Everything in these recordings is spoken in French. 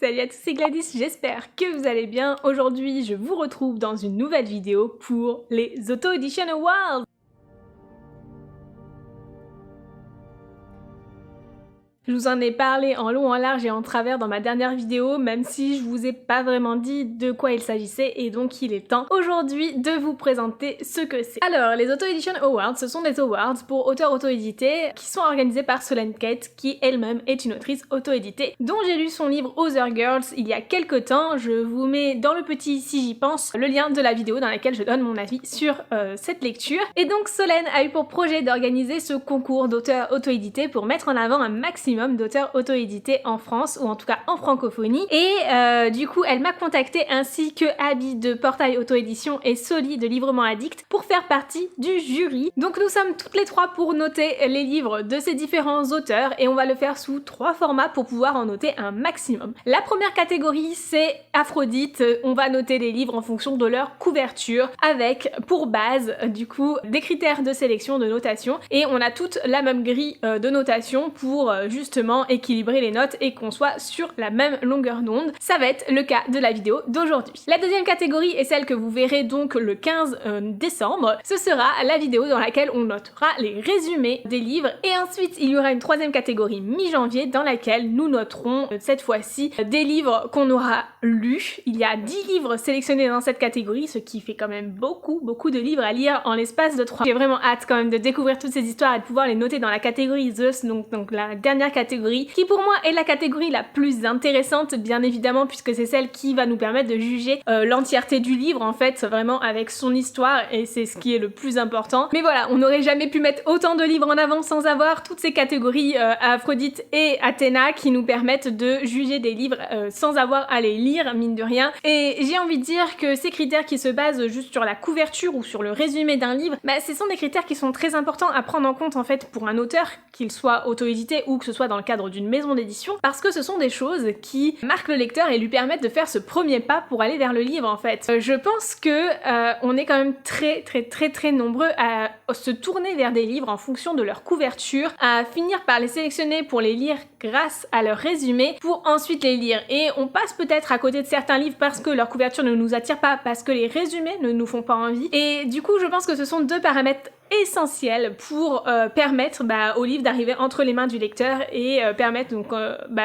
Salut à tous, c'est Gladys, j'espère que vous allez bien. Aujourd'hui, je vous retrouve dans une nouvelle vidéo pour les Auto Edition Awards. Je vous en ai parlé en long, en large et en travers dans ma dernière vidéo, même si je vous ai pas vraiment dit de quoi il s'agissait, et donc il est temps aujourd'hui de vous présenter ce que c'est. Alors, les Auto Edition Awards, ce sont des awards pour auteurs auto-édités qui sont organisés par Solène Kate, qui elle-même est une autrice auto-éditée, dont j'ai lu son livre Other Girls il y a quelques temps. Je vous mets dans le petit si j'y pense le lien de la vidéo dans laquelle je donne mon avis sur cette lecture. Et donc Solène a eu pour projet d'organiser ce concours d'auteurs auto-édités pour mettre en avant un maximum d'auteurs auto-édités en France, ou en tout cas en francophonie. Et du coup, elle m'a contactée, ainsi que Abby de Portail Auto-édition et Soli de Librement Addict, pour faire partie du jury. Donc nous sommes toutes les trois pour noter les livres de ces différents auteurs, et on va le faire sous 3 formats pour pouvoir en noter un maximum. La première catégorie, c'est Aphrodite. On va noter les livres en fonction de leur couverture, avec pour base du coup des critères de sélection, de notation, et on a toute la même grille de notation pour justement équilibrer les notes et qu'on soit sur la même longueur d'onde. Ça va être le cas de la vidéo d'aujourd'hui. La deuxième catégorie est celle que vous verrez donc le 15 décembre. Ce sera la vidéo dans laquelle on notera les résumés des livres, et ensuite il y aura une troisième catégorie mi-janvier dans laquelle nous noterons cette fois-ci des livres qu'on aura lus. Il y a 10 livres sélectionnés dans cette catégorie, ce qui fait quand même beaucoup de livres à lire en l'espace de 3. J'ai vraiment hâte quand même de découvrir toutes ces histoires et de pouvoir les noter dans la catégorie The, donc la dernière catégorie, qui pour moi est la catégorie la plus intéressante, bien évidemment, puisque c'est celle qui va nous permettre de juger l'entièreté du livre, en fait, vraiment avec son histoire, et c'est ce qui est le plus important. Mais voilà, on n'aurait jamais pu mettre autant de livres en avant sans avoir toutes ces catégories Aphrodite et Athéna qui nous permettent de juger des livres sans avoir à les lire, mine de rien. Et j'ai envie de dire que ces critères qui se basent juste sur la couverture ou sur le résumé d'un livre, bah, ce sont des critères qui sont très importants à prendre en compte, en fait, pour un auteur, qu'il soit auto-édité ou que ce soit dans le cadre d'une maison d'édition, parce que ce sont des choses qui marquent le lecteur et lui permettent de faire ce premier pas pour aller vers le livre, en fait. Je pense que on est quand même très nombreux à se tourner vers des livres en fonction de leur couverture, à finir par les sélectionner pour les lire grâce à leur résumé, pour ensuite les lire. Et on passe peut-être à côté de certains livres parce que leur couverture ne nous attire pas, parce que les résumés ne nous font pas envie. Et du coup, je pense que ce sont deux paramètres essentiel pour permettre au livre d'arriver entre les mains du lecteur et permettre donc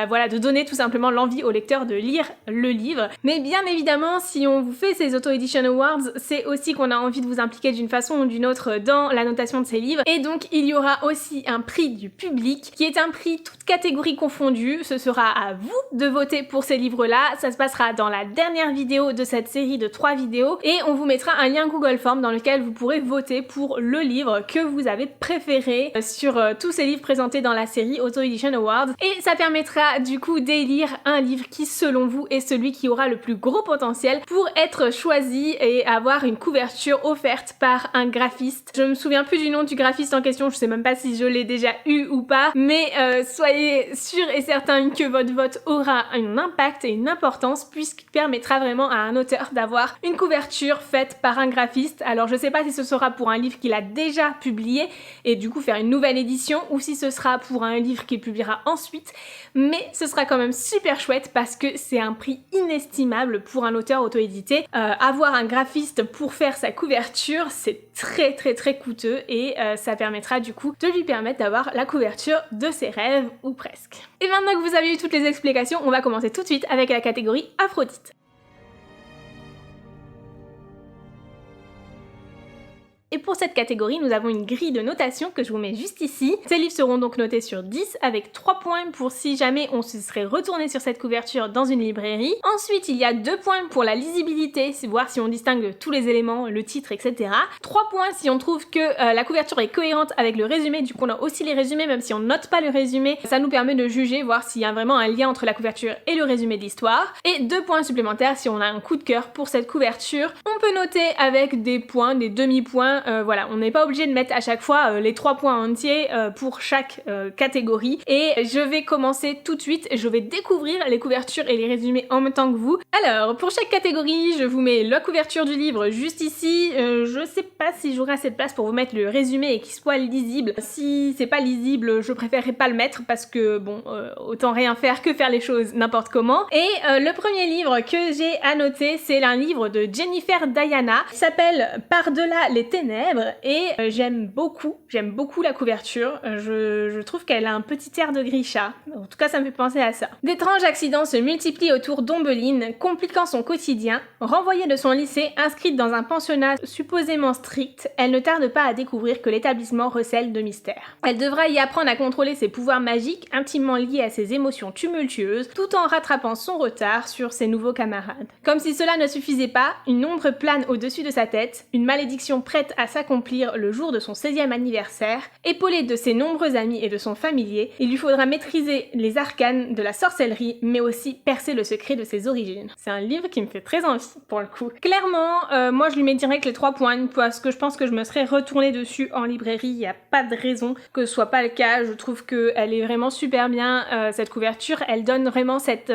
voilà, de donner tout simplement l'envie au lecteur de lire le livre. Mais bien évidemment, si on vous fait ces Auto Edition Awards, c'est aussi qu'on a envie de vous impliquer d'une façon ou d'une autre dans la notation de ces livres, et donc il y aura aussi un prix du public qui est un prix toute catégorie confondue. Ce sera à vous de voter pour ces livres-là. Ça se passera dans la dernière vidéo de cette série de 3 vidéos, et on vous mettra un lien Google Form dans lequel vous pourrez voter pour le livre que vous avez préféré sur tous ces livres présentés dans la série Auto Edition Awards, et ça permettra du coup d'élire un livre qui selon vous est celui qui aura le plus gros potentiel pour être choisi et avoir une couverture offerte par un graphiste. Je me souviens plus du nom du graphiste en question, je sais même pas si je l'ai déjà eu ou pas, mais soyez sûrs et certains que votre vote aura un impact et une importance, puisqu'il permettra vraiment à un auteur d'avoir une couverture faite par un graphiste. Alors je sais pas si ce sera pour un livre qu'il a déjà publié et du coup faire une nouvelle édition, ou si ce sera pour un livre qu'il publiera ensuite, mais ce sera quand même super chouette parce que c'est un prix inestimable pour un auteur auto-édité. Avoir un graphiste pour faire sa couverture, c'est très coûteux, et ça permettra du coup de lui permettre d'avoir la couverture de ses rêves, ou presque. Et maintenant que vous avez eu toutes les explications, on va commencer tout de suite avec la catégorie Aphrodite. Et pour cette catégorie, nous avons une grille de notation que je vous mets juste ici. Ces livres seront donc notés sur 10 avec 3 points pour si jamais on se serait retourné sur cette couverture dans une librairie. Ensuite, il y a 2 points pour la lisibilité, c'est voir si on distingue tous les éléments, le titre, etc. 3 points si on trouve que la couverture est cohérente avec le résumé, du coup on a aussi les résumés, même si on note pas le résumé, ça nous permet de juger, voir s'il y a vraiment un lien entre la couverture et le résumé de l'histoire. Et 2 points supplémentaires si on a un coup de cœur pour cette couverture. On peut noter avec des points, des demi-points, voilà, on n'est pas obligé de mettre à chaque fois les 3 points entiers pour chaque catégorie. Et je vais commencer tout de suite, je vais découvrir les couvertures et les résumés en même temps que vous. Alors, pour chaque catégorie, je vous mets la couverture du livre juste ici. Je sais pas si j'aurai assez de place pour vous mettre le résumé et qu'il soit lisible. Si c'est pas lisible, je préférerais pas le mettre parce que bon, autant rien faire que faire les choses n'importe comment. Et le premier livre que j'ai annoté, c'est un livre de Jennifer Diana qui s'appelle Par-delà les ténèbres et j'aime beaucoup la couverture. Je trouve qu'elle a un petit air de Grisha. En tout cas, ça me fait penser à ça. D'étranges accidents se multiplient autour d'Ombeline, compliquant son quotidien. Renvoyée de son lycée, inscrite dans un pensionnat supposément strict, elle ne tarde pas à découvrir que l'établissement recèle de mystères. Elle devra y apprendre à contrôler ses pouvoirs magiques intimement liés à ses émotions tumultueuses, tout en rattrapant son retard sur ses nouveaux camarades. Comme si cela ne suffisait pas, une ombre plane au-dessus de sa tête, une malédiction prête à s'accomplir le jour de son 16e anniversaire. Épaulée de ses nombreux amis et de son familier, il lui faudra maîtriser les arcanes de la sorcellerie, mais aussi percer le secret de ses origines. C'est un livre qui me fait très envie, pour le coup. Clairement, moi je lui mets direct les 3 points, parce que je pense que je me serais retournée dessus en librairie, il n'y a pas de raison que ce soit pas le cas. Je trouve qu'elle est vraiment super bien, cette couverture, elle donne vraiment cet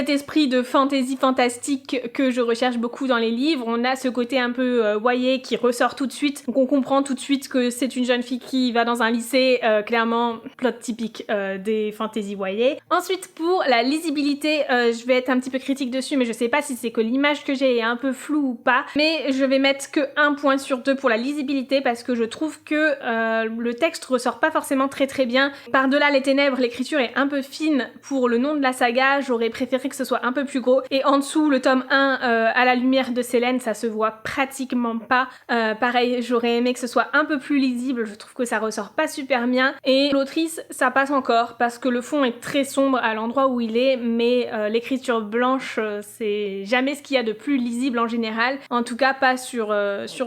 esprit de fantasy fantastique que je recherche beaucoup dans les livres. On a ce côté un peu YA qui ressort tout de suite, donc on comprend tout de suite que c'est une jeune fille qui va dans un lycée, clairement plot typique des fantasy YA. Ensuite, pour la lisibilité, je vais être un petit peu critique dessus, mais je sais pas si c'est que l'image que j'ai est un peu floue ou pas, mais je vais mettre que 1 point sur 2 pour la lisibilité parce que je trouve que le texte ressort pas forcément très bien. Par-delà les ténèbres, l'écriture est un peu fine pour le nom de la saga, j'aurais préféré que ce soit un peu plus gros, et en dessous, le tome 1, à la lumière de Célène, ça se voit pratiquement pas. Pareil, j'aurais aimé que ce soit un peu plus lisible, je trouve que ça ressort pas super bien, et l'autrice, ça passe encore, parce que le fond est très sombre à l'endroit où il est, mais l'écriture blanche, c'est jamais ce qu'il y a de plus lisible en général, en tout cas pas sur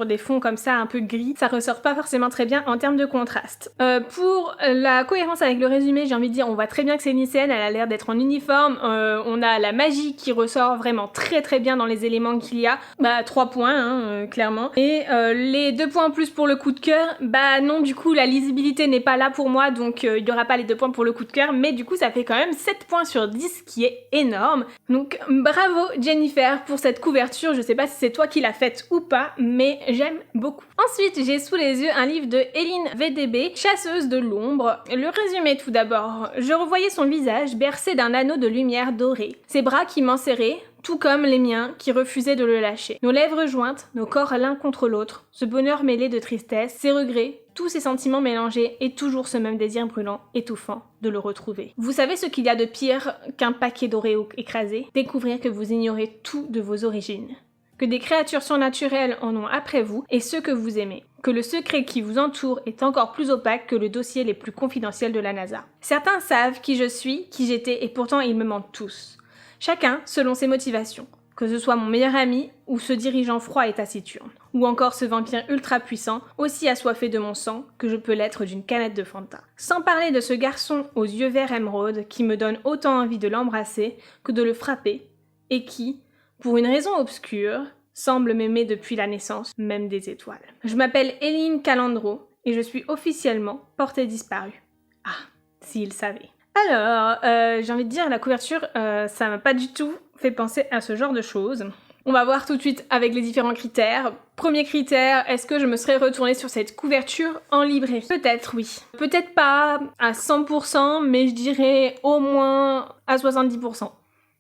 des fonds comme ça un peu gris, ça ressort pas forcément très bien en termes de contraste. Pour la cohérence avec le résumé, j'ai envie de dire, on voit très bien que c'est une lycéenne, elle a l'air d'être en uniforme, on a la magie qui ressort vraiment très bien dans les éléments qu'il y a, 3 points, hein, clairement, et les 2 points en plus pour le coup de cœur, non, du coup la lisibilité n'est pas là pour moi, donc il n'y aura pas les 2 points pour le coup de cœur, mais du coup ça fait quand même 7 points sur 10, qui est énorme. Donc bravo Jennifer pour cette couverture, je sais pas si c'est toi qui l'as faite ou pas, mais j'aime beaucoup. Ensuite, j'ai sous les yeux un livre de Eileen VDB, Chasseuse de l'ombre. Le résumé tout d'abord. Je revoyais son visage bercé d'un anneau de lumière dorée, ses bras qui m'enserraient, tout comme les miens qui refusaient de le lâcher. Nos lèvres jointes, nos corps l'un contre l'autre, ce bonheur mêlé de tristesse, ces regrets, tous ces sentiments mélangés et toujours ce même désir brûlant, étouffant, de le retrouver. Vous savez ce qu'il y a de pire qu'un paquet d'Oreo écrasé? Découvrir que vous ignorez tout de vos origines. Que des créatures surnaturelles en ont après vous et ceux que vous aimez. Que le secret qui vous entoure est encore plus opaque que le dossier les plus confidentiels de la NASA. Certains savent qui je suis, qui j'étais et pourtant ils me mentent tous. Chacun selon ses motivations. Que ce soit mon meilleur ami ou ce dirigeant froid et taciturne. Ou encore ce vampire ultra puissant, aussi assoiffé de mon sang que je peux l'être d'une canette de Fanta. Sans parler de ce garçon aux yeux verts émeraude qui me donne autant envie de l'embrasser que de le frapper et qui, pour une raison obscure, semble m'aimer depuis la naissance, même des étoiles. Je m'appelle Eileen Calandro et je suis officiellement portée disparue. Ah, s'il savait. Alors, j'ai envie de dire, la couverture, ça m'a pas du tout fait penser à ce genre de choses. On va voir tout de suite avec les différents critères. Premier critère, est-ce que je me serais retournée sur cette couverture en librairie? Peut-être oui. Peut-être pas à 100%, mais je dirais au moins à 70%.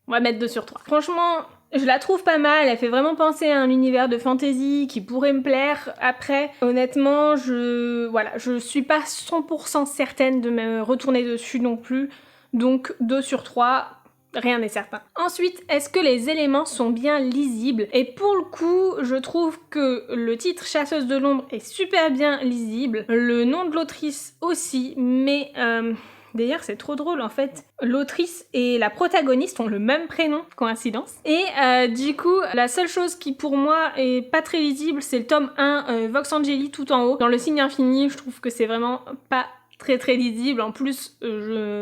On va mettre 2 sur 3. Franchement, je la trouve pas mal, elle fait vraiment penser à un univers de fantasy qui pourrait me plaire. Après, honnêtement, je suis pas 100% certaine de me retourner dessus non plus. Donc 2 sur 3, rien n'est certain. Ensuite, est-ce que les éléments sont bien lisibles? Et pour le coup, je trouve que le titre Chasseuse de l'ombre est super bien lisible. Le nom de l'autrice aussi, mais... D'ailleurs, c'est trop drôle en fait. L'autrice et la protagoniste ont le même prénom, coïncidence. Et du coup, la seule chose qui pour moi est pas très lisible, c'est le tome 1, Vox Angeli tout en haut. Dans le signe infini, je trouve que c'est vraiment pas très lisible. En plus,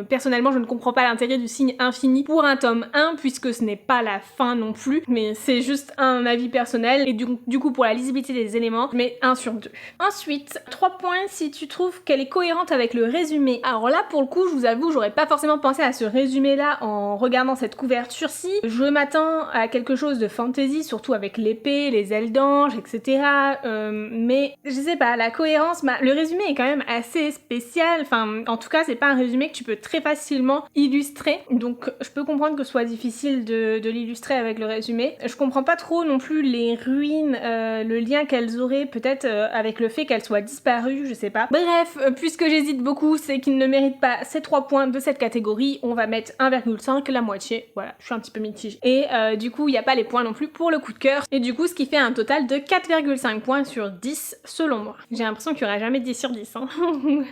personnellement, je ne comprends pas l'intérêt du signe infini pour un tome 1, puisque ce n'est pas la fin non plus, mais c'est juste un avis personnel, et du coup, pour la lisibilité des éléments, je mets 1 sur 2. Ensuite, 3 points si tu trouves qu'elle est cohérente avec le résumé. Alors là, pour le coup, je vous avoue, j'aurais pas forcément pensé à ce résumé-là en regardant cette couverture-ci. Je m'attends à quelque chose de fantasy, surtout avec l'épée, les ailes d'ange, etc. Mais je sais pas, la cohérence, le résumé est quand même assez spécial. Enfin, en tout cas, c'est pas un résumé que tu peux très facilement illustrer. Donc, je peux comprendre que ce soit difficile de l'illustrer avec le résumé. Je comprends pas trop non plus les ruines, le lien qu'elles auraient peut-être avec le fait qu'elles soient disparues, je sais pas. Bref, puisque j'hésite beaucoup, c'est qu'ils ne méritent pas ces 3 points de cette catégorie. On va mettre 1,5, la moitié. Voilà, je suis un petit peu mitigée. Et du coup, il n'y a pas les points non plus pour le coup de cœur. Et du coup, ce qui fait un total de 4,5 points sur 10 selon moi. J'ai l'impression qu'il n'y aura jamais 10 sur 10. Hein.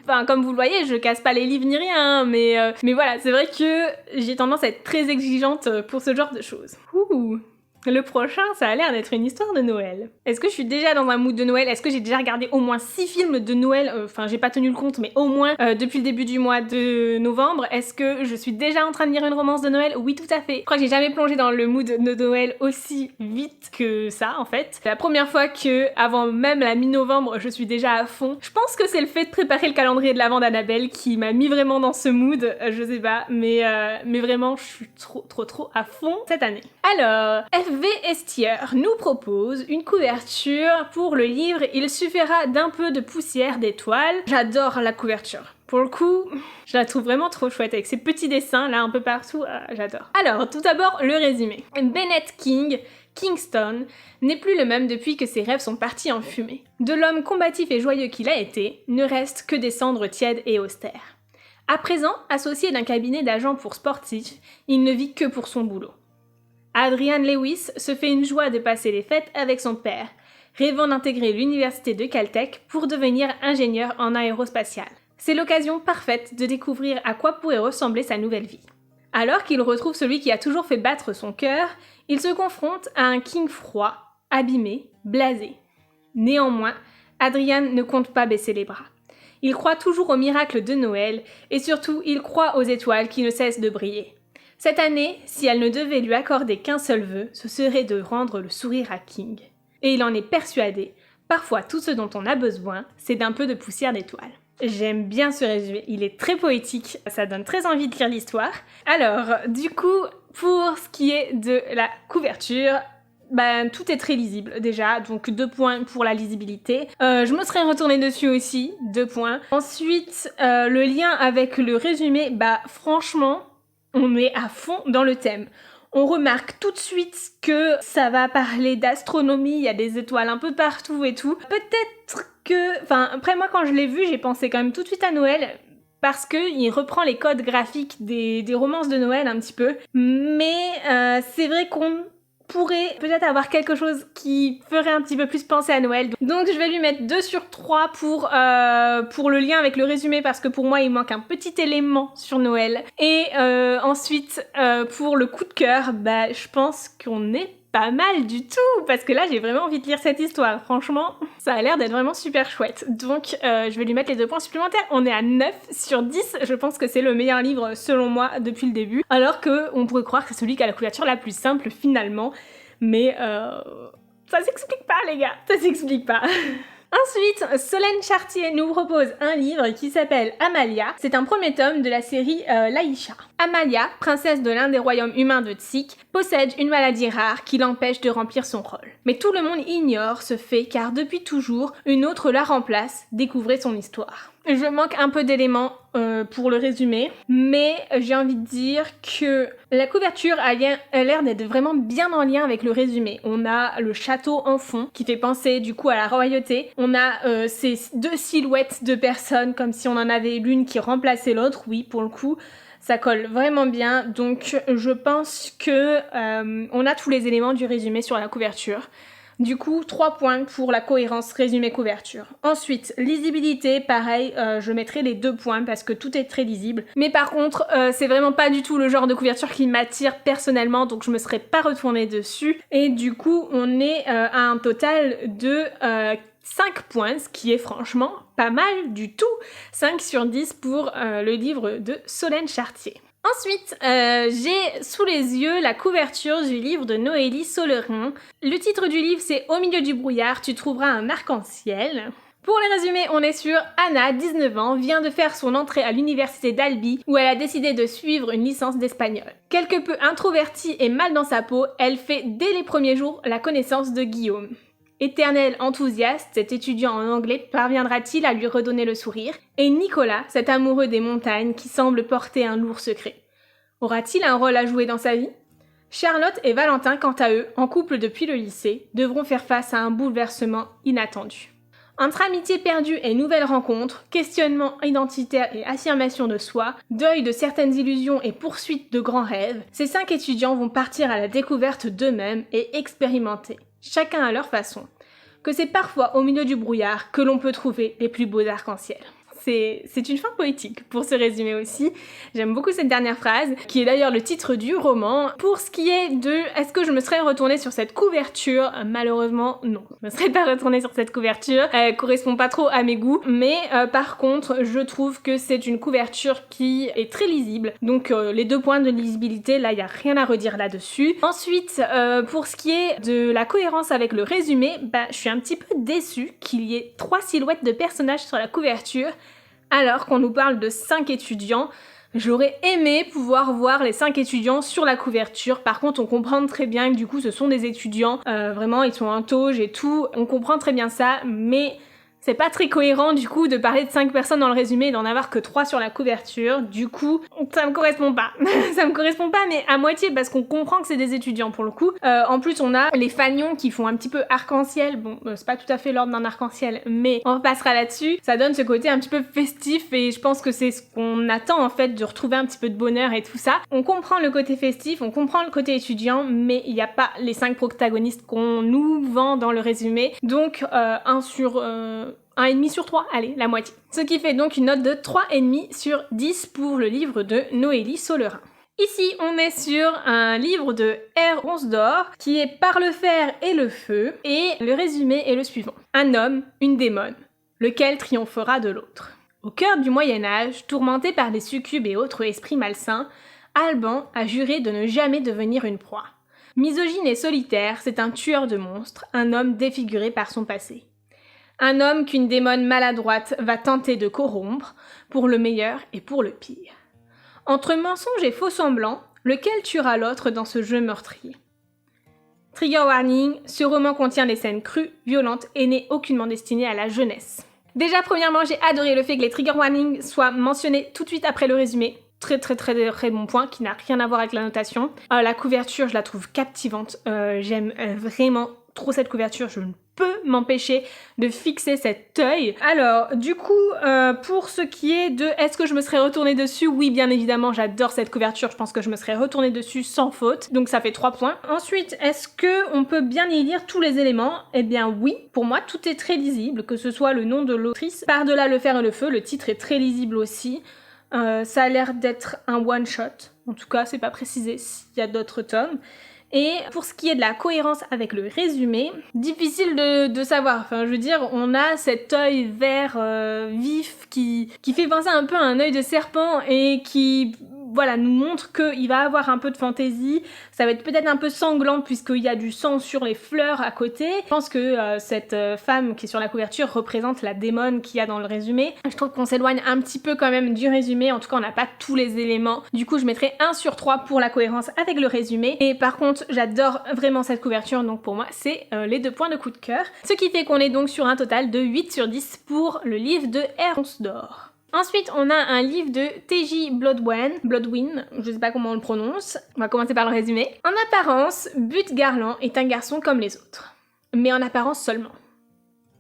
Enfin, comme vous le voyez, je casse pas les livres ni rien, hein, mais voilà, c'est vrai que j'ai tendance à être très exigeante pour ce genre de choses. Ouh. Le prochain, ça a l'air d'être une histoire de Noël. Est-ce que je suis déjà dans un mood de Noël? Est-ce que j'ai déjà regardé au moins 6 films de Noël? Enfin, j'ai pas tenu le compte, mais au moins depuis le début du mois de novembre. Est-ce que je suis déjà en train de lire une romance de Noël? Oui, tout à fait. Je crois que j'ai jamais plongé dans le mood de Noël aussi vite que ça, en fait. C'est la première fois que, avant même la mi-novembre, je suis déjà à fond. Je pense que c'est le fait de préparer le calendrier de l'Avent d'Annabelle qui m'a mis vraiment dans ce mood. Je sais pas, mais vraiment, je suis trop à fond cette année. Alors, FV Estière nous propose une couverture pour le livre Il suffira d'un peu de poussière d'étoiles. J'adore la couverture. Pour le coup, je la trouve vraiment trop chouette avec ces petits dessins là un peu partout, j'adore. Alors, tout d'abord, le résumé. Bennett King, Kingston, n'est plus le même depuis que ses rêves sont partis en fumée. De l'homme combatif et joyeux qu'il a été, ne reste que des cendres tièdes et austères. À présent, associé d'un cabinet d'agents pour sportifs, il ne vit que pour son boulot. Adrian Lewis se fait une joie de passer les fêtes avec son père, rêvant d'intégrer l'université de Caltech pour devenir ingénieur en aérospatial. C'est l'occasion parfaite de découvrir à quoi pourrait ressembler sa nouvelle vie. Alors qu'il retrouve celui qui a toujours fait battre son cœur, il se confronte à un King froid, abîmé, blasé. Néanmoins, Adrian ne compte pas baisser les bras. Il croit toujours au miracle de Noël et surtout il croit aux étoiles qui ne cessent de briller. Cette année, si elle ne devait lui accorder qu'un seul vœu, ce serait de rendre le sourire à King. Et il en est persuadé, parfois tout ce dont on a besoin, c'est d'un peu de poussière d'étoiles. J'aime bien ce résumé, il est très poétique, ça donne très envie de lire l'histoire. Alors, du coup, pour ce qui est de la couverture, tout est très lisible déjà, donc 2 points pour la lisibilité. Je me serais retournée dessus aussi, 2 points. Ensuite, le lien avec le résumé, franchement, on est à fond dans le thème. On remarque tout de suite que ça va parler d'astronomie, il y a des étoiles un peu partout et tout. Peut-être que... Enfin, après moi quand je l'ai vu, j'ai pensé quand même tout de suite à Noël, parce qu'il reprend les codes graphiques des romances de Noël un petit peu. Mais c'est vrai qu'on pourrait peut-être avoir quelque chose qui ferait un petit peu plus penser à Noël. Donc je vais lui mettre 2 sur 3 pour le lien avec le résumé, parce que pour moi il manque un petit élément sur Noël. Et ensuite pour le coup de cœur, je pense qu'on est pas mal du tout, parce que là j'ai vraiment envie de lire cette histoire. Franchement, ça a l'air d'être vraiment super chouette. Donc je vais lui mettre les 2 points supplémentaires. On est à 9 sur 10, je pense que c'est le meilleur livre selon moi depuis le début, alors qu'on pourrait croire que c'est celui qui a la couverture la plus simple finalement, mais ça s'explique pas les gars, ça s'explique pas. Ensuite, Solène Chartier nous propose un livre qui s'appelle Amalia. C'est un premier tome de la série Laïcha. Amalia, princesse de l'un des royaumes humains de Tsik, possède une maladie rare qui l'empêche de remplir son rôle. Mais tout le monde ignore ce fait car depuis toujours, une autre la remplace. Découvrez son histoire. Je manque un peu d'éléments pour le résumé, mais j'ai envie de dire que la couverture a l'air d'être vraiment bien en lien avec le résumé. On a le château en fond qui fait penser du coup à la royauté. On a ces 2 silhouettes de personnes comme si on en avait l'une qui remplaçait l'autre. Oui, pour le coup, ça colle vraiment bien. Donc je pense que on a tous les éléments du résumé sur la couverture. Du coup, 3 points pour la cohérence résumé-couverture. Ensuite, lisibilité, pareil, je mettrai les 2 points parce que tout est très lisible. Mais par contre, c'est vraiment pas du tout le genre de couverture qui m'attire personnellement, donc je me serais pas retournée dessus. Et du coup, on est à un total de 5 points, ce qui est franchement pas mal du tout. 5 sur 10 pour le livre de Solène Chartier. Ensuite, j'ai sous les yeux la couverture du livre de Noélie Solerin. Le titre du livre, c'est « Au milieu du brouillard, tu trouveras un arc-en-ciel ». Pour les résumer, on est sur Anna, 19 ans, vient de faire son entrée à l'université d'Albi où elle a décidé de suivre une licence d'espagnol. Quelque peu introvertie et mal dans sa peau, elle fait dès les premiers jours la connaissance de Guillaume. Éternel enthousiaste, cet étudiant en anglais parviendra-t-il à lui redonner le sourire? Et Nicolas, cet amoureux des montagnes qui semble porter un lourd secret. Aura-t-il un rôle à jouer dans sa vie? Charlotte et Valentin, quant à eux, en couple depuis le lycée, devront faire face à un bouleversement inattendu. Entre amitié perdue et nouvelles rencontres, questionnement identitaire et affirmation de soi, deuil de certaines illusions et poursuite de grands rêves, ces 5 étudiants vont partir à la découverte d'eux-mêmes et expérimenter, chacun à leur façon, que c'est parfois au milieu du brouillard que l'on peut trouver les plus beaux arcs-en-ciel. C'est une fin poétique pour ce résumé aussi. J'aime beaucoup cette dernière phrase, qui est d'ailleurs le titre du roman. Pour ce qui est de est-ce que je me serais retournée sur cette couverture, malheureusement non. Je me serais pas retournée sur cette couverture, elle correspond pas trop à mes goûts, mais par contre je trouve que c'est une couverture qui est très lisible. Donc les 2 points de lisibilité, là il y a rien à redire là-dessus. Ensuite, pour ce qui est de la cohérence avec le résumé, je suis un petit peu déçue qu'il y ait 3 silhouettes de personnages sur la couverture, alors qu'on nous parle de 5 étudiants. J'aurais aimé pouvoir voir les 5 étudiants sur la couverture. Par contre, on comprend très bien que du coup, ce sont des étudiants. Vraiment, ils sont en tauge et tout. On comprend très bien ça, mais c'est pas très cohérent du coup de parler de 5 personnes dans le résumé et d'en avoir que 3 sur la couverture. Du coup, ça me correspond pas. Ça me correspond pas, mais à moitié parce qu'on comprend que c'est des étudiants pour le coup. En plus, on a les fanions qui font un petit peu arc-en-ciel. Bon, c'est pas tout à fait l'ordre d'un arc-en-ciel, mais on repassera là-dessus. Ça donne ce côté un petit peu festif et je pense que c'est ce qu'on attend en fait, de retrouver un petit peu de bonheur et tout ça. On comprend le côté festif, on comprend le côté étudiant, mais il n'y a pas les 5 protagonistes qu'on nous vend dans le résumé. Donc, 1,5 sur 3, allez, la moitié. Ce qui fait donc une note de 3,5 sur 10 pour le livre de Noélie Solerin. Ici, on est sur un livre de R. Onsdorf qui est Par le fer et le feu, et le résumé est le suivant. Un homme, une démone, lequel triomphera de l'autre. Au cœur du Moyen-Âge, tourmenté par des succubes et autres esprits malsains, Alban a juré de ne jamais devenir une proie. Misogyne et solitaire, c'est un tueur de monstres, un homme défiguré par son passé. Un homme qu'une démone maladroite va tenter de corrompre, pour le meilleur et pour le pire. Entre mensonge et faux semblant, lequel tuera l'autre dans ce jeu meurtrier? Trigger warning, ce roman contient des scènes crues, violentes et n'est aucunement destiné à la jeunesse. Déjà, premièrement, j'ai adoré le fait que les trigger warnings soient mentionnés tout de suite après le résumé. Très bon point, qui n'a rien à voir avec la notation. La couverture, je la trouve captivante. J'aime vraiment trop cette couverture, je ne peux m'empêcher de fixer cet œil. Alors, du coup, pour ce qui est de est-ce que je me serais retournée dessus? Oui, bien évidemment, j'adore cette couverture, je pense que je me serais retournée dessus sans faute, donc ça fait 3 points. Ensuite, est-ce que on peut bien y lire tous les éléments? Eh bien oui, pour moi, tout est très lisible, que ce soit le nom de l'autrice, Par-delà le fer et le feu, le titre est très lisible aussi. Ça a l'air d'être un one-shot, en tout cas, c'est pas précisé s'il y a d'autres tomes. Et pour ce qui est de la cohérence avec le résumé, difficile de savoir. Enfin, je veux dire, on a cet œil vert vif qui fait penser un peu à un œil de serpent et qui, voilà, nous montre qu'il va avoir un peu de fantaisie. Ça va être peut-être un peu sanglant puisqu'il y a du sang sur les fleurs à côté. Je pense que cette femme qui est sur la couverture représente la démone qu'il y a dans le résumé. Je trouve qu'on s'éloigne un petit peu quand même du résumé. En tout cas, on n'a pas tous les éléments. Du coup, je mettrai 1 sur 3 pour la cohérence avec le résumé. Et par contre, j'adore vraiment cette couverture. Donc pour moi, c'est les 2 points de coup de cœur. Ce qui fait qu'on est donc sur un total de 8 sur 10 pour le livre de R. Onsdorf. Ensuite, on a un livre de T.J. Bloodwin, je sais pas comment on le prononce, on va commencer par le résumé. En apparence, Bute Garland est un garçon comme les autres. Mais en apparence seulement.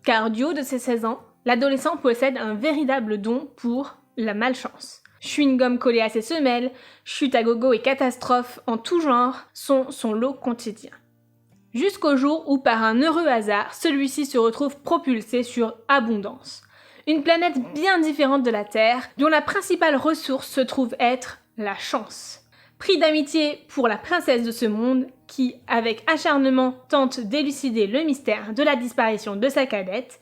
Car du haut de ses 16 ans, l'adolescent possède un véritable don pour la malchance. Chewing-gum collé à ses semelles, chute à gogo et catastrophes en tout genre sont son lot quotidien. Jusqu'au jour où, par un heureux hasard, celui-ci se retrouve propulsé sur Abondance. Une planète bien différente de la Terre, dont la principale ressource se trouve être la chance. Pris d'amitié pour la princesse de ce monde qui, avec acharnement, tente d'élucider le mystère de la disparition de sa cadette,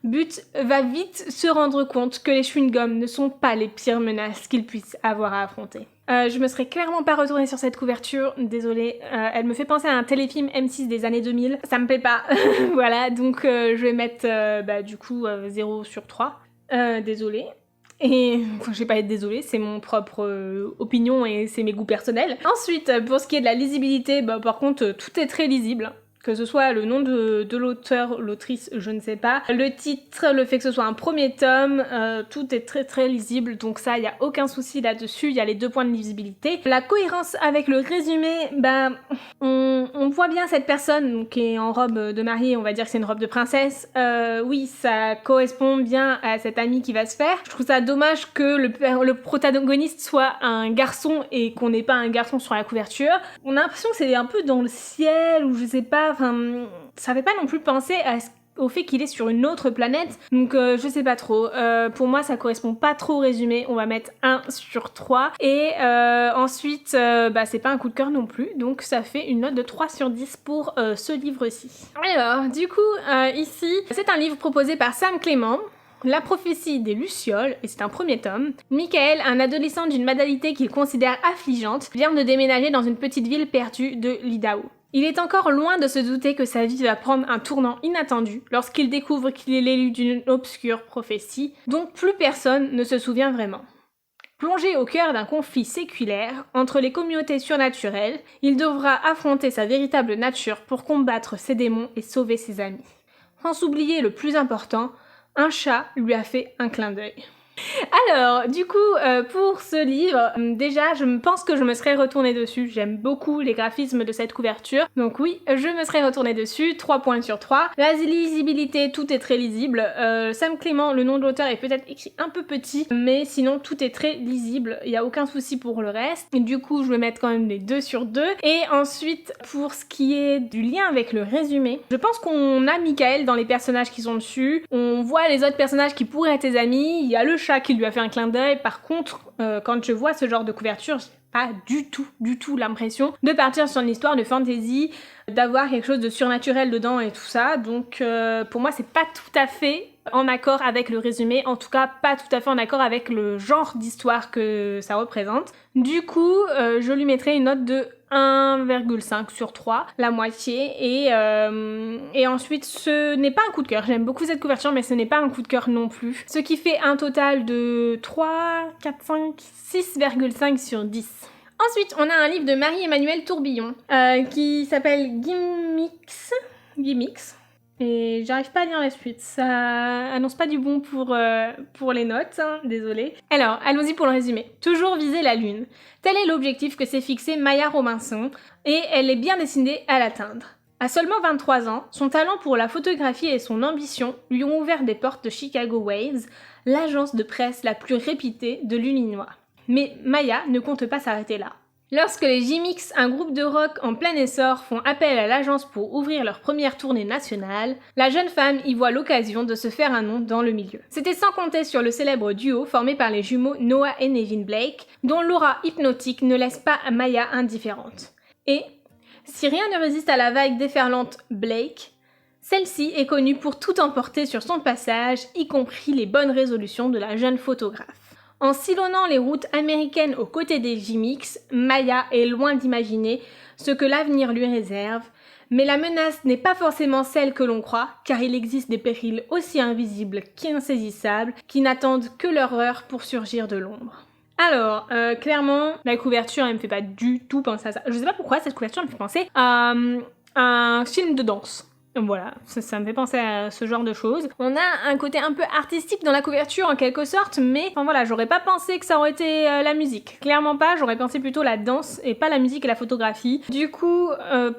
But va vite se rendre compte que les chewing-gums ne sont pas les pires menaces qu'il puisse avoir à affronter. Je me serais clairement pas retournée sur cette couverture, désolée, elle me fait penser à un téléfilm M6 des années 2000, ça me plaît pas, voilà, donc je vais mettre du coup 0 sur 3, désolée. Et enfin, je vais pas être désolée, c'est mon propre opinion et c'est mes goûts personnels. Ensuite, pour ce qui est de la lisibilité, par contre, tout est très lisible. Que ce soit le nom de l'auteur, l'autrice, je ne sais pas. Le titre, le fait que ce soit un premier tome, tout est très très lisible, donc ça, il n'y a aucun souci là-dessus, il y a les 2 points de lisibilité. La cohérence avec le résumé, on voit bien cette personne donc, qui est en robe de mariée, on va dire que c'est une robe de princesse. Oui, ça correspond bien à cette amie qui va se faire. Je trouve ça dommage que le protagoniste soit un garçon et qu'on n'ait pas un garçon sur la couverture. On a l'impression que c'est un peu dans le ciel, ou je sais pas, enfin, ça fait pas non plus penser au fait qu'il est sur une autre planète, donc je sais pas trop. Pour moi, ça correspond pas trop au résumé, on va mettre 1 sur 3. Et ensuite, c'est pas un coup de cœur non plus, donc ça fait une note de 3 sur 10 pour ce livre-ci. Alors, du coup, ici, c'est un livre proposé par Sam Clément. La prophétie des Lucioles, et c'est un premier tome. Michael, un adolescent d'une banalité qu'il considère affligeante, vient de déménager dans une petite ville perdue de l'Idaho. Il est encore loin de se douter que sa vie va prendre un tournant inattendu lorsqu'il découvre qu'il est l'élu d'une obscure prophétie dont plus personne ne se souvient vraiment. Plongé au cœur d'un conflit séculaire entre les communautés surnaturelles, il devra affronter sa véritable nature pour combattre ses démons et sauver ses amis. Sans oublier le plus important, un chat lui a fait un clin d'œil. Alors, du coup, pour ce livre, déjà, je pense que je me serais retournée dessus. J'aime beaucoup les graphismes de cette couverture. Donc oui, je me serais retournée dessus. 3 points sur 3. La lisibilité, tout est très lisible. Sam Clément, le nom de l'auteur est peut-être écrit un peu petit, mais sinon, tout est très lisible. Il n'y a aucun souci pour le reste. Et du coup, je vais mettre quand même les 2 sur 2. Et ensuite, pour ce qui est du lien avec le résumé, je pense qu'on a Michael dans les personnages qui sont dessus. On voit les autres personnages qui pourraient être tes amis. Il y a le chat qui lui a fait un clin d'œil. Par contre, quand je vois ce genre de couverture, j'ai pas du tout l'impression de partir sur une histoire de fantasy, d'avoir quelque chose de surnaturel dedans et tout ça. Donc pour moi, c'est pas tout à fait en accord avec le résumé, en tout cas pas tout à fait en accord avec le genre d'histoire que ça représente. Du coup, je lui mettrai une note de 1,5 sur 3, la moitié, et ensuite ce n'est pas un coup de cœur, j'aime beaucoup cette couverture mais ce n'est pas un coup de cœur non plus, ce qui fait un total de 3, 4, 5, 6,5 sur 10. Ensuite, on a un livre de Marie-Emmanuelle Tourbillon qui s'appelle Gimmicks. Et j'arrive pas à lire la suite, ça annonce pas du bon pour les notes, hein, désolée. Alors, allons-y pour le résumé. Toujours viser la lune. Tel est l'objectif que s'est fixé Maya Robinson, et elle est bien destinée à l'atteindre. À seulement 23 ans, son talent pour la photographie et son ambition lui ont ouvert des portes de Chicago Waves, l'agence de presse la plus réputée de l'Illinois. Mais Maya ne compte pas s'arrêter là. Lorsque les Gimmicks, un groupe de rock en plein essor, font appel à l'agence pour ouvrir leur première tournée nationale, la jeune femme y voit l'occasion de se faire un nom dans le milieu. C'était sans compter sur le célèbre duo formé par les jumeaux Noah et Nevin Blake, dont l'aura hypnotique ne laisse pas Maya indifférente. Et, si rien ne résiste à la vague déferlante Blake, celle-ci est connue pour tout emporter sur son passage, y compris les bonnes résolutions de la jeune photographe. En sillonnant les routes américaines aux côtés des Gimmicks, Maya est loin d'imaginer ce que l'avenir lui réserve, mais la menace n'est pas forcément celle que l'on croit, car il existe des périls aussi invisibles qu'insaisissables, qui n'attendent que leur heure pour surgir de l'ombre. Alors, clairement, la couverture, elle me fait pas du tout penser à ça. Je sais pas pourquoi cette couverture me fait penser à un film de danse. Voilà, ça me fait penser à ce genre de choses. On a un côté un peu artistique dans la couverture en quelque sorte, mais enfin voilà, j'aurais pas pensé que ça aurait été la musique. Clairement pas, j'aurais pensé plutôt la danse et pas la musique et la photographie. Du coup,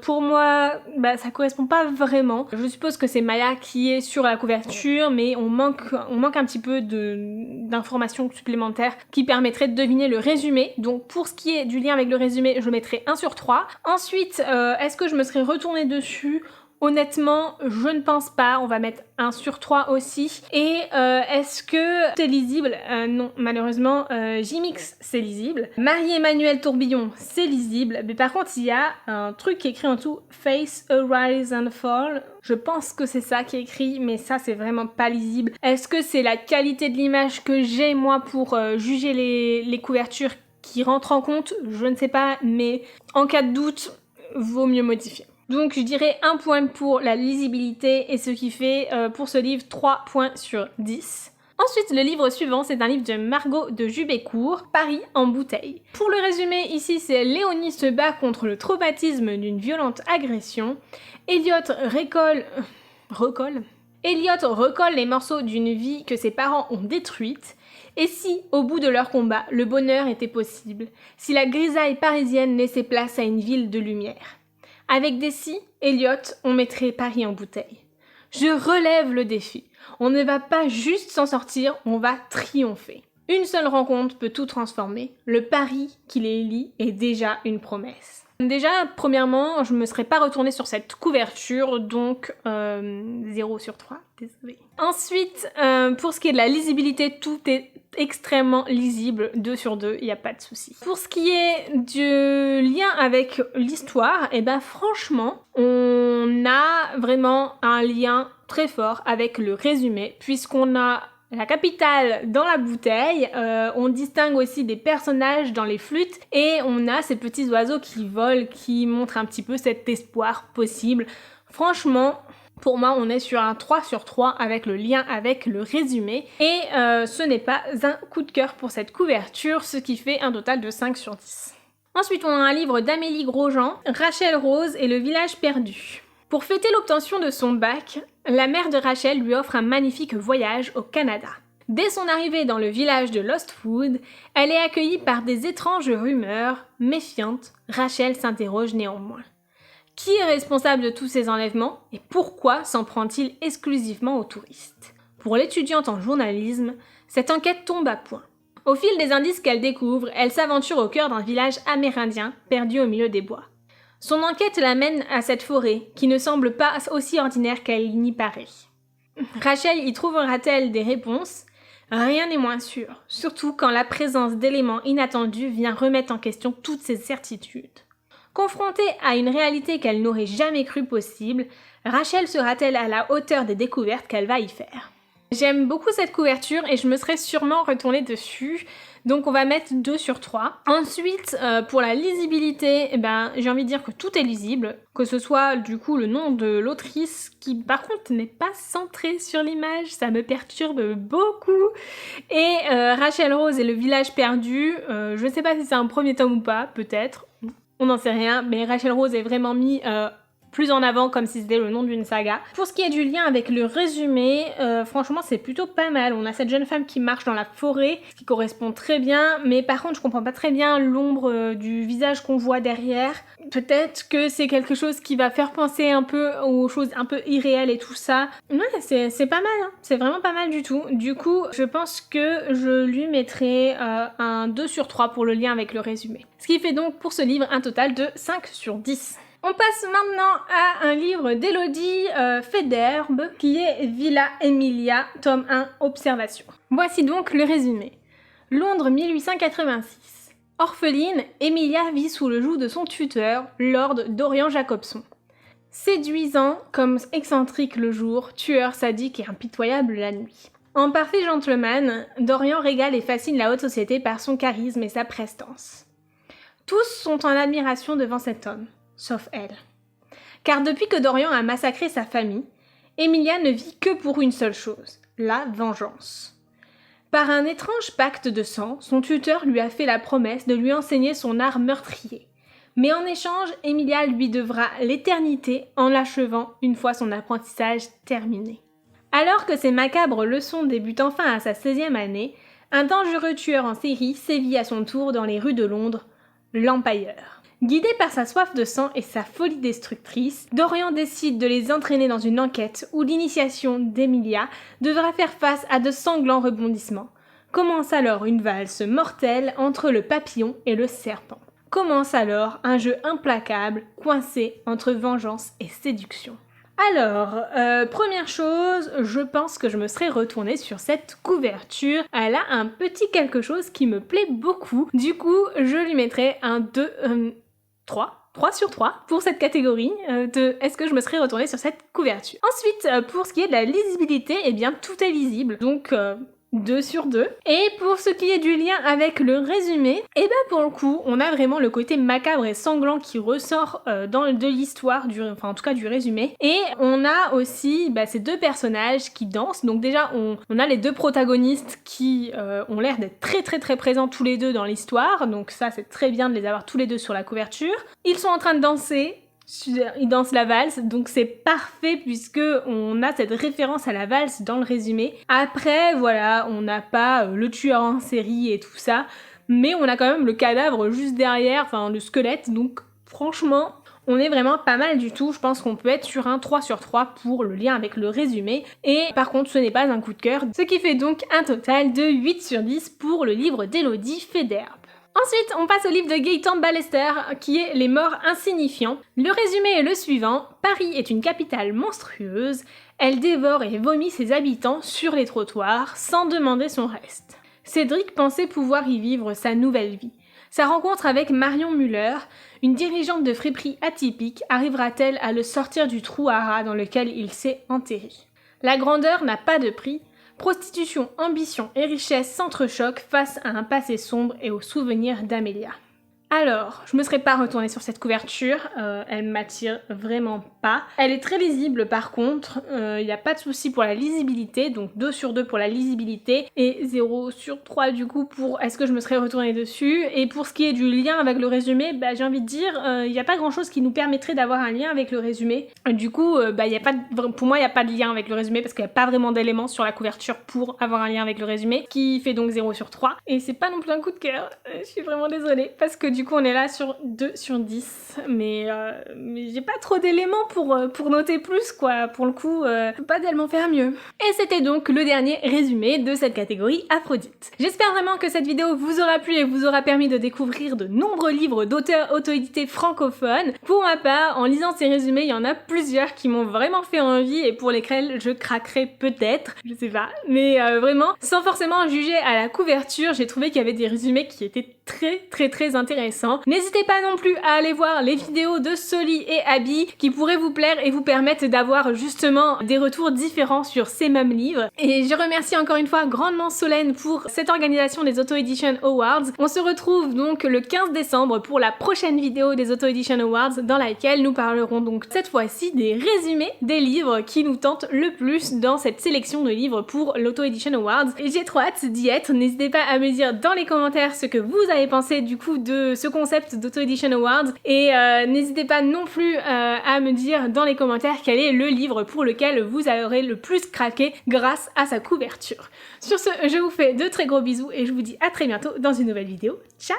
pour moi, ça correspond pas vraiment. Je suppose que c'est Maya qui est sur la couverture, mais on manque un petit peu d'informations supplémentaires qui permettraient de deviner le résumé. Donc pour ce qui est du lien avec le résumé, je mettrai 1 sur 3. Ensuite, est-ce que je me serais retournée dessus ? Honnêtement, je ne pense pas, on va mettre 1 sur 3 aussi. Et est-ce que c'est lisible? Non, malheureusement, J-Mix c'est lisible. Marie-Emmanuelle Tourbillon c'est lisible, mais par contre il y a un truc qui est écrit en dessous, Face, Arise and Fall. Je pense que c'est ça qui est écrit, mais ça c'est vraiment pas lisible. Est-ce que c'est la qualité de l'image que j'ai moi pour juger les couvertures qui rentrent en compte? Je ne sais pas, mais en cas de doute, vaut mieux modifier. Donc je dirais 1 point pour la lisibilité et ce qui fait pour ce livre 3 points sur 10. Ensuite, le livre suivant, c'est un livre de Margot de Jubécourt, Paris en bouteille. Pour le résumé, ici, c'est Léonie se bat contre le traumatisme d'une violente agression. Elliot recolle les morceaux d'une vie que ses parents ont détruite. Et si, au bout de leur combat, le bonheur était possible, si la grisaille parisienne laissait place à une ville de lumière. Avec Dessy, Elliot, on mettrait Paris en bouteille. Je relève le défi. On ne va pas juste s'en sortir, on va triompher. Une seule rencontre peut tout transformer. Le Paris qui les lie est déjà une promesse. Déjà, premièrement, je me serais pas retournée sur cette couverture, donc 0 sur 3, désolée. Ensuite, pour ce qui est de la lisibilité, tout est extrêmement lisible, 2 sur 2, il n'y a pas de souci. Pour ce qui est du lien avec l'histoire, et ben franchement, on a vraiment un lien très fort avec le résumé, puisqu'on a la capitale dans la bouteille, on distingue aussi des personnages dans les flûtes et on a ces petits oiseaux qui volent, qui montrent un petit peu cet espoir possible. Franchement, pour moi, on est sur un 3 sur 3 avec le lien avec le résumé et ce n'est pas un coup de cœur pour cette couverture, ce qui fait un total de 5 sur 10. Ensuite, on a un livre d'Amélie Grosjean, Rachel Rose et le village perdu. Pour fêter l'obtention de son bac, la mère de Rachel lui offre un magnifique voyage au Canada. Dès son arrivée dans le village de Lostwood, elle est accueillie par des étranges rumeurs. Méfiante, Rachel s'interroge néanmoins. Qui est responsable de tous ces enlèvements et pourquoi s'en prend-il exclusivement aux touristes? Pour l'étudiante en journalisme, cette enquête tombe à point. Au fil des indices qu'elle découvre, elle s'aventure au cœur d'un village amérindien perdu au milieu des bois. Son enquête l'amène à cette forêt, qui ne semble pas aussi ordinaire qu'elle n'y paraît. Rachel y trouvera-t-elle des réponses? Rien n'est moins sûr, surtout quand la présence d'éléments inattendus vient remettre en question toutes ses certitudes. Confrontée à une réalité qu'elle n'aurait jamais cru possible, Rachel sera-t-elle à la hauteur des découvertes qu'elle va y faire? J'aime beaucoup cette couverture et je me serais sûrement retournée dessus. Donc on va mettre 2 sur 3. Ensuite, pour la lisibilité, j'ai envie de dire que tout est lisible. Que ce soit du coup le nom de l'autrice qui par contre n'est pas centré sur l'image, ça me perturbe beaucoup. Et Rachel Rose et le village perdu, je ne sais pas si c'est un premier tome ou pas, peut-être. On n'en sait rien, mais Rachel Rose est vraiment mis plus en avant comme si c'était le nom d'une saga. Pour ce qui est du lien avec le résumé, franchement c'est plutôt pas mal. On a cette jeune femme qui marche dans la forêt, ce qui correspond très bien, mais par contre je comprends pas très bien l'ombre du visage qu'on voit derrière. Peut-être que c'est quelque chose qui va faire penser un peu aux choses un peu irréelles et tout ça. Ouais, c'est pas mal, hein. C'est vraiment pas mal du tout. Du coup, je pense que je lui mettrai un 2 sur 3 pour le lien avec le résumé. Ce qui fait donc pour ce livre un total de 5 sur 10. On passe maintenant à un livre d'Élodie Federbe qui est Villa Emilia, tome 1, Observation. Voici donc le résumé. Londres 1886. Orpheline, Emilia vit sous le joug de son tuteur, Lord Dorian Jacobson. Séduisant comme excentrique le jour, tueur sadique et impitoyable la nuit. En parfait gentleman, Dorian régale et fascine la haute société par son charisme et sa prestance. Tous sont en admiration devant cet homme. Sauf elle. Car depuis que Dorian a massacré sa famille, Emilia ne vit que pour une seule chose, la vengeance. Par un étrange pacte de sang, son tuteur lui a fait la promesse de lui enseigner son art meurtrier. Mais en échange, Emilia lui devra l'éternité en l'achevant une fois son apprentissage terminé. Alors que ces macabres leçons débutent enfin à sa 16e année, un dangereux tueur en série sévit à son tour dans les rues de Londres, l'Empire. Guidé par sa soif de sang et sa folie destructrice, Dorian décide de les entraîner dans une enquête où l'initiation d'Emilia devra faire face à de sanglants rebondissements. Commence alors une valse mortelle entre le papillon et le serpent. Commence alors un jeu implacable, coincé entre vengeance et séduction. Alors, première chose, je pense que je me serais retournée sur cette couverture. Elle a un petit quelque chose qui me plaît beaucoup. Du coup, je lui mettrai un 3 sur 3 pour cette catégorie de est-ce que je me serais retournée sur cette couverture. Ensuite, pour ce qui est de la lisibilité, eh bien tout est lisible, donc 2 sur 2. Et pour ce qui est du lien avec le résumé, eh ben pour le coup, on a vraiment le côté macabre et sanglant qui ressort de l'histoire, enfin en tout cas du résumé. Et on a aussi ces deux personnages qui dansent. Donc déjà, on a les deux protagonistes qui ont l'air d'être très présents tous les deux dans l'histoire. Donc ça, c'est très bien de les avoir tous les deux sur la couverture. Ils sont en train de danser. Ils dansent la valse, donc c'est parfait puisque on a cette référence à la valse dans le résumé. Après, voilà, on n'a pas le tueur en série et tout ça, mais on a quand même le cadavre juste derrière, enfin le squelette, donc franchement, on est vraiment pas mal du tout. Je pense qu'on peut être sur un 3 sur 3 pour le lien avec le résumé. Et par contre, ce n'est pas un coup de cœur, ce qui fait donc un total de 8 sur 10 pour le livre d'Élodie Federbe. Ensuite, on passe au livre de Gaëtan Ballester, qui est Les morts insignifiants. Le résumé est le suivant. Paris est une capitale monstrueuse. Elle dévore et vomit ses habitants sur les trottoirs, sans demander son reste. Cédric pensait pouvoir y vivre sa nouvelle vie. Sa rencontre avec Marion Muller, une dirigeante de friperie atypique, arrivera-t-elle à le sortir du trou à rats dans lequel il s'est enterré? La grandeur n'a pas de prix. Prostitution, ambition et richesse s'entrechoquent face à un passé sombre et aux souvenirs d'Amélia. Alors, je me serais pas retournée sur cette couverture, elle m'attire vraiment pas. Elle est très lisible par contre, il n'y a pas de souci pour la lisibilité, donc 2 sur 2 pour la lisibilité et 0 sur 3 du coup pour est-ce que je me serais retournée dessus. Et pour ce qui est du lien avec le résumé, j'ai envie de dire, il n'y a pas grand chose qui nous permettrait d'avoir un lien avec le résumé. Du coup, pour moi il n'y a pas de lien avec le résumé parce qu'il n'y a pas vraiment d'éléments sur la couverture pour avoir un lien avec le résumé, qui fait donc 0 sur 3. Et c'est pas non plus un coup de cœur, je suis vraiment désolée, parce que du coup on est là sur 2 sur 10, mais j'ai pas trop d'éléments pour noter plus quoi, pour le coup, je peux pas tellement faire mieux. Et c'était donc le dernier résumé de cette catégorie Aphrodite. J'espère vraiment que cette vidéo vous aura plu et vous aura permis de découvrir de nombreux livres d'auteurs auto-édités francophones. Pour ma part, en lisant ces résumés, il y en a plusieurs qui m'ont vraiment fait envie et pour lesquels je craquerai peut-être, je sais pas, mais vraiment, sans forcément juger à la couverture, j'ai trouvé qu'il y avait des résumés qui étaient très intéressants. N'hésitez pas non plus à aller voir les vidéos de Soli et Abby qui pourraient vous plaire et vous permettre d'avoir justement des retours différents sur ces mêmes livres. Et je remercie encore une fois grandement Solène pour cette organisation des Auto Edition Awards. On se retrouve donc le 15 décembre pour la prochaine vidéo des Auto Edition Awards dans laquelle nous parlerons donc cette fois-ci des résumés des livres qui nous tentent le plus dans cette sélection de livres pour l'Auto Edition Awards. Et j'ai trop hâte d'y être. N'hésitez pas à me dire dans les commentaires ce que vous avez pensé du coup de ce concept d'Auto Edition Awards et n'hésitez pas non plus à me dire dans les commentaires quel est le livre pour lequel vous aurez le plus craqué grâce à sa couverture. Sur ce, je vous fais de très gros bisous et je vous dis à très bientôt dans une nouvelle vidéo. Ciao!